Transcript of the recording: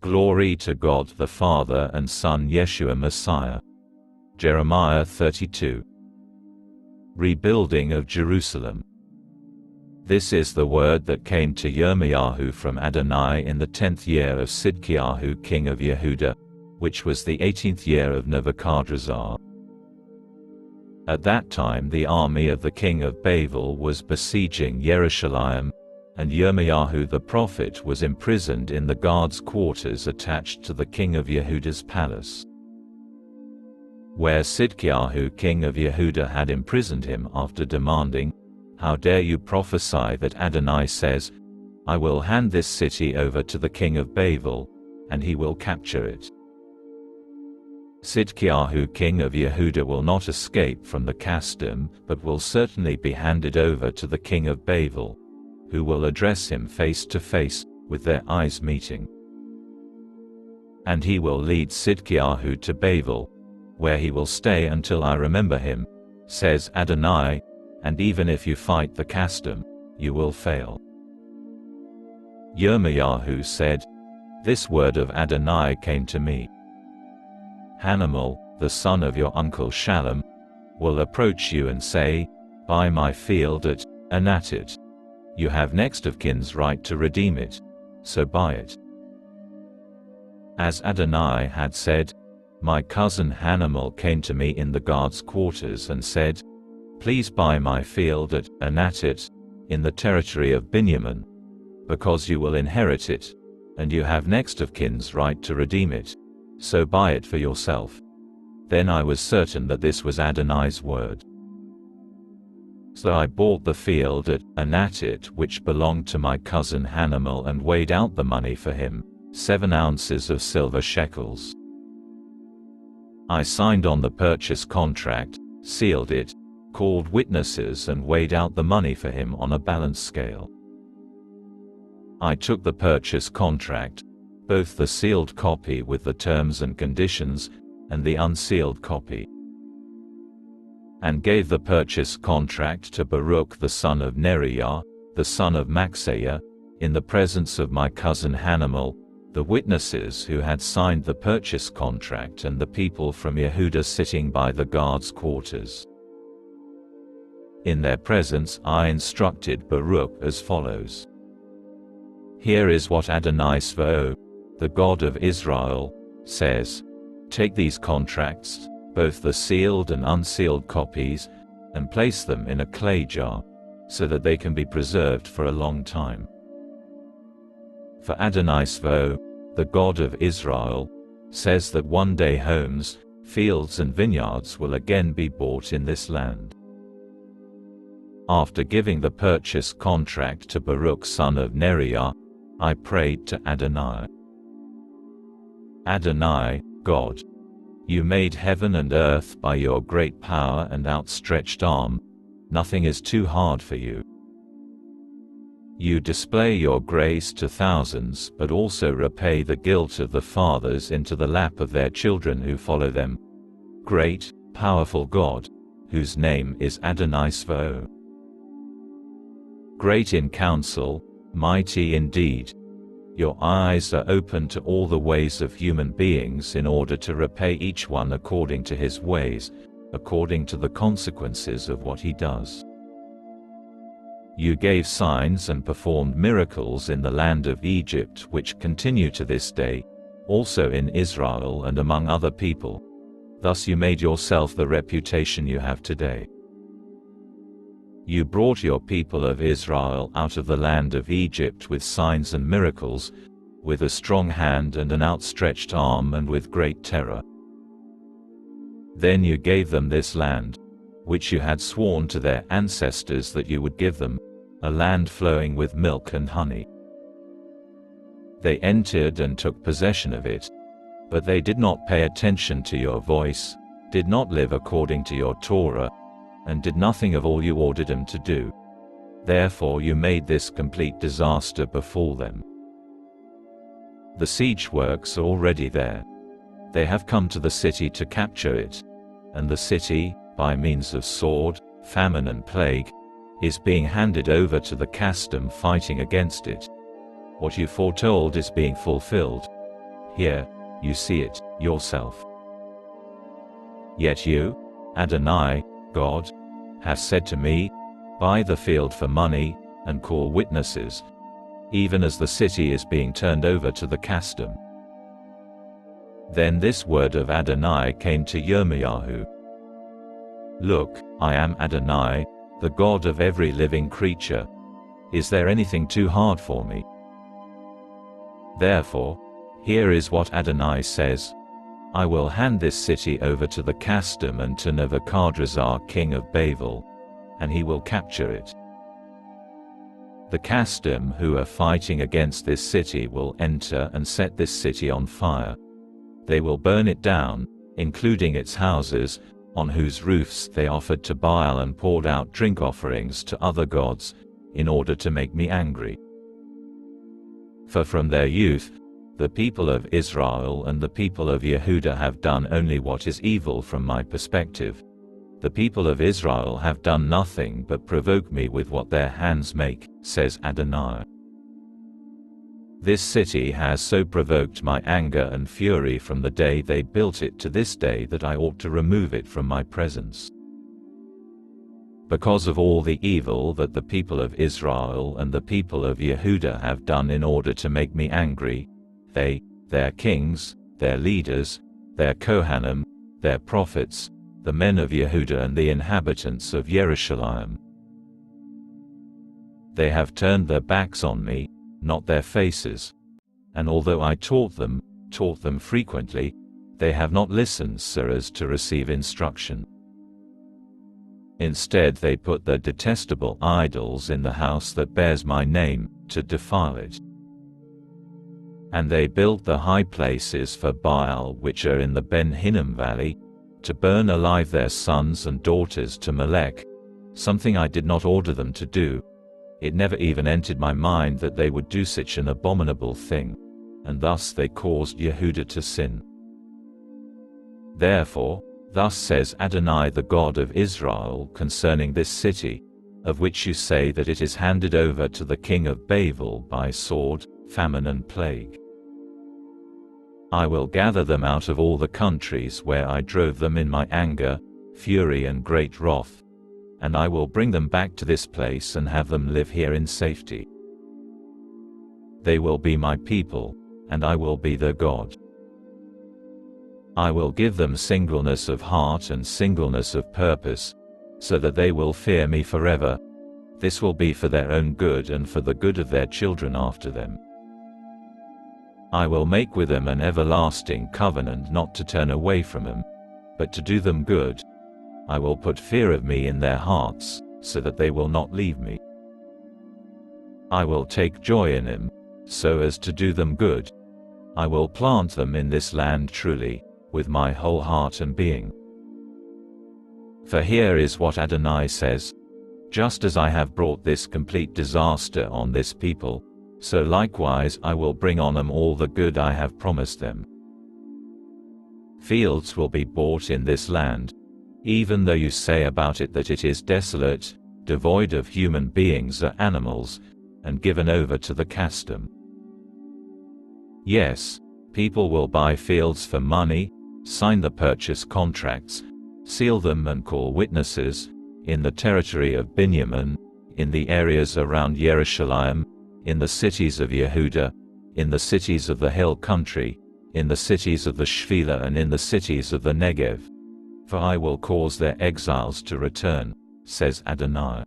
Glory to God the Father and Son Yeshua Messiah. Jeremiah 32. Rebuilding of Jerusalem. This is the word that came to Yirmiyahu from Adonai in the 10th year of Sidkiyahu king of Yehuda, which was the 18th year of Nebuchadrezzar. At that time the army of the king of Babel was besieging Jerusalem, and Yirmiyahu the prophet was imprisoned in the guards' quarters attached to the king of Yehuda's palace, where Sidkiyahu king of Yehuda had imprisoned him after demanding, "How dare you prophesy that Adonai says, I will hand this city over to the king of Babel, and he will capture it. Sidkiyahu king of Yehuda will not escape from the custom, but will certainly be handed over to the king of Babel, who will address him face to face, with their eyes meeting. And he will lead Sidkiyahu to Babel, where he will stay until I remember him, says Adonai, and even if you fight the custom, you will fail." Yirmiyahu said, "This word of Adonai came to me. Hanamel, the son of your uncle Shallum, will approach you and say, Buy my field at Anatot. You have next of kin's right to redeem it, so buy it." As Adonai had said, my cousin Hanamel came to me in the guards' quarters and said, "Please buy my field at Anatot, in the territory of Binyamin, because you will inherit it, and you have next of kin's right to redeem it, so buy it for yourself." Then I was certain that this was Adonai's word. So I bought the field at Anatot which belonged to my cousin Hanamel and weighed out the money for him, 7 ounces of silver shekels. I signed on the purchase contract, sealed it, called witnesses and weighed out the money for him on a balance scale. I took the purchase contract, both the sealed copy with the terms and conditions, and the unsealed copy, and gave the purchase contract to Baruch the son of Neriah, the son of Maxaiah, in the presence of my cousin Hanamel, the witnesses who had signed the purchase contract and the people from Yehuda sitting by the guards' quarters. In their presence I instructed Baruch as follows: "Here is what Adonai Svaot, the God of Israel, says. Take these contracts, both the sealed and unsealed copies, and place them in a clay jar, so that they can be preserved for a long time. For Adonai Svaot, the God of Israel, says that one day homes, fields and vineyards will again be bought in this land." After giving the purchase contract to Baruch son of Neriah, I prayed to Adonai. "Adonai, God, you made heaven and earth by your great power and outstretched arm. Nothing is too hard for you. You display your grace to thousands but also repay the guilt of the fathers into the lap of their children who follow them. Great, powerful God, whose name is Adonai Svaot. Great in counsel, mighty in deed. Your eyes are open to all the ways of human beings in order to repay each one according to his ways, according to the consequences of what he does. You gave signs and performed miracles in the land of Egypt which continue to this day, also in Israel and among other people. Thus you made yourself the reputation you have today. You brought your people of Israel out of the land of Egypt with signs and miracles, with a strong hand and an outstretched arm and with great terror. Then you gave them this land, which you had sworn to their ancestors that you would give them, a land flowing with milk and honey. They entered and took possession of it, but they did not pay attention to your voice, did not live according to your Torah, and did nothing of all you ordered them to do. Therefore you made this complete disaster befall them. The siege works are already there. They have come to the city to capture it, and the city, by means of sword, famine and plague, is being handed over to the custom fighting against it. What you foretold is being fulfilled. Here, you see it yourself. Yet you, Adonai, God, have said to me, buy the field for money, and call witnesses, even as the city is being turned over to the custom. Then this word of Adonai came to Yirmiyahu. Look, I am Adonai, the God of every living creature. Is there anything too hard for me? Therefore, here is what Adonai says. I will hand this city over to the custom and to Nebuchadrezzar king of Babel, and he will capture it. The custom who are fighting against this city will enter and set this city on fire. They will burn it down, including its houses, on whose roofs they offered to Baal and poured out drink offerings to other gods, in order to make me angry. For from their youth, the people of Israel and the people of Yehuda have done only what is evil from my perspective. The people of Israel have done nothing but provoke me with what their hands make, says Adonai. This city has so provoked my anger and fury from the day they built it to this day that I ought to remove it from my presence. Because of all the evil that the people of Israel and the people of Yehuda have done in order to make me angry, they, their kings, their leaders, their Kohanim, their prophets, the men of Yehuda and the inhabitants of Jerusalem. They have turned their backs on me, not their faces. And although I taught them frequently, they have not listened so as to receive instruction. Instead they put their detestable idols in the house that bears my name, to defile it. And they built the high places for Baal which are in the Ben Hinnom valley, to burn alive their sons and daughters to Molech, something I did not order them to do. It never even entered my mind that they would do such an abominable thing, and thus they caused Yehuda to sin. Therefore, thus says Adonai the God of Israel concerning this city, of which you say that it is handed over to the king of Babel by sword, famine and plague. I will gather them out of all the countries where I drove them in my anger, fury and great wrath, and I will bring them back to this place and have them live here in safety. They will be my people, and I will be their God. I will give them singleness of heart and singleness of purpose, so that they will fear me forever. This will be for their own good and for the good of their children after them. I will make with them an everlasting covenant not to turn away from them, but to do them good. I will put fear of me in their hearts, so that they will not leave me. I will take joy in him, so as to do them good. I will plant them in this land truly, with my whole heart and being. For here is what Adonai says, just as I have brought this complete disaster on this people, so likewise I will bring on them all the good I have promised them. Fields will be bought in this land, even though you say about it that it is desolate, devoid of human beings or animals, and given over to the custom. Yes, people will buy fields for money, sign the purchase contracts, seal them and call witnesses, in the territory of Benjamin, in the areas around Jerusalem, in the cities of Yehuda, in the cities of the hill country, in the cities of the Shephelah and in the cities of the Negev. For I will cause their exiles to return, says Adonai.